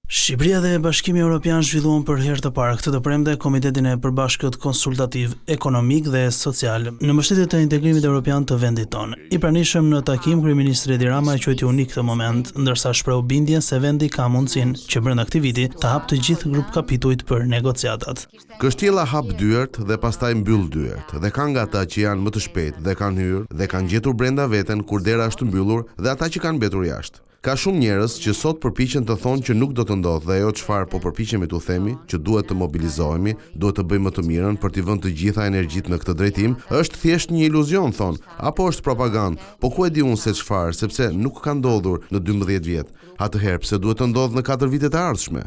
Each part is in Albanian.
Shqipëria dhe Bashkimi Evropian zhvilluan për herë të parë këtë të premte Komitetin e Përbashkët Konsultativ Ekonomik dhe Social në mbështetje të integrimit evropian të vendit tonë. I pranishëm në takim kryeministri Edi Rama e quajti unik këtë moment, ndërsa shprehu bindjen se vendi ka mundësinë që brenda këtij viti të hapë të gjithë grup kapitujt për negociatat. Kështjella hap dyert dhe pastaj mbyll dyert, dhe ka nga ata që janë më të shpejtë dhe kanë hyrë dhe kanë gjetur brenda veten kur dera është mbyllur dhe ata që kanë mbetur jashtë. Ka shumë njerëz që sot përpiqen të thonë që nuk do të ndodhë dhe ajo çfarë po përpiqemi t'u themi, që duhet të mobilizohemi, duhet të bëjmë më të mirën për t'i vënë të gjitha energjitë në këtë drejtim, është thjesht një iluzion thonë, apo është propagandë, po ku e di unë se çfarë, sepse nuk ka ndodhur në 12 vjet. Atëherë pse duhet të ndodhë në 4 vitet e ardhshme?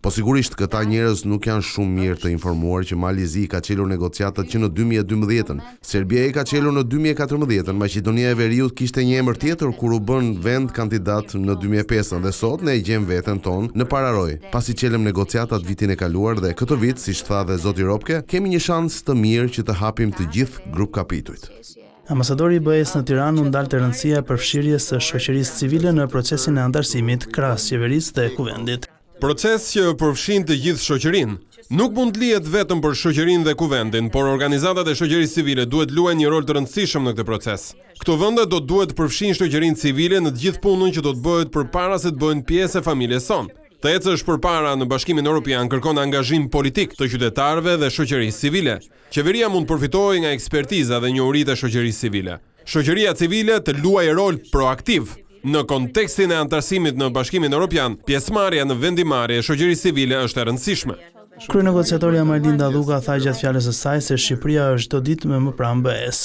Po sigurisht këta njerëz nuk janë shumë mirë të informuar që Malizi ka çelur negociatat që në 2012-ën, Serbia i ka çelur në 2014-ën, Maqedonia e Veriut kishte një emër tjetër kur u bën vend kandidat në 2005-ën dhe sot ne e gjem veten tonë në pararoj. Pasi çelëm negociatat vitin e kaluar dhe këtë vit, siç tha dhe zoti Ropke, kemi një shans të mirë që të hapim të gjithë grup kapitujt. Ambasadori i BE-s në Tiranë u ndalte rëndësia e përfshirjes së shoqërisë civile në procesin e antarësimit krahas qeverisë dhe kuvendit. Proces që përfshin të gjithë shoqërinë. Nuk mund të lihet vetëm për shoqërinë dhe kuvendin, por organizatat e shoqërisë civile duhet luajnë një rol të rëndësishëm në këtë proces. Këto vende do duhet të përfshin shoqërinë civile në të gjithë punën që do të bëhet përpara se të bëhen pjesë e familjes sonë. Të ecësh përpara në Bashkimin Evropian kërkon angazhim politik të qytetarëve dhe shoqërisë civile. Qeveria mund të përfitojë nga ekspertiza dhe njohuritë e shoqërisë civile. Shoqëria civile të luajë rol proaktiv. Në kontekstin e antarësimit në Bashkimin Evropian, pjesëmarrja në vendimarrje e shoqërisë civile është e rëndësishme. Kryenegociatorja Marlinda Luka tha gjatë fjalës së saj se Shqipëria është çdo ditë më pranë BE-s.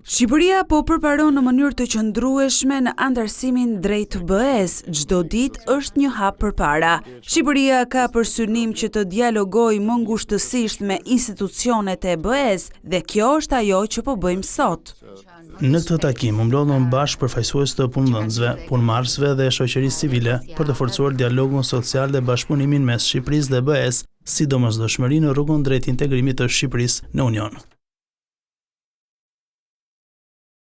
Shqipëria po përparon në mënyrë të qëndrueshme në antarësimin drejt BE-s, çdo ditë është një hap përpara. Shqipëria ka për synim që të dialogojë më ngushtësisht me institucionet e BE-s dhe kjo është ajo që po bëjmë sot. Në këtë takim u mblodhën bashkë përfaqësues të punëdhënësve, punëmarrësve dhe shoqërisë civile për të forcuar dialogun social dhe bashkëpunimin mes Shqipërisë dhe BE-s, sidomosdoshmëri në rrugën drejt integrimit të Shqipërisë në Union.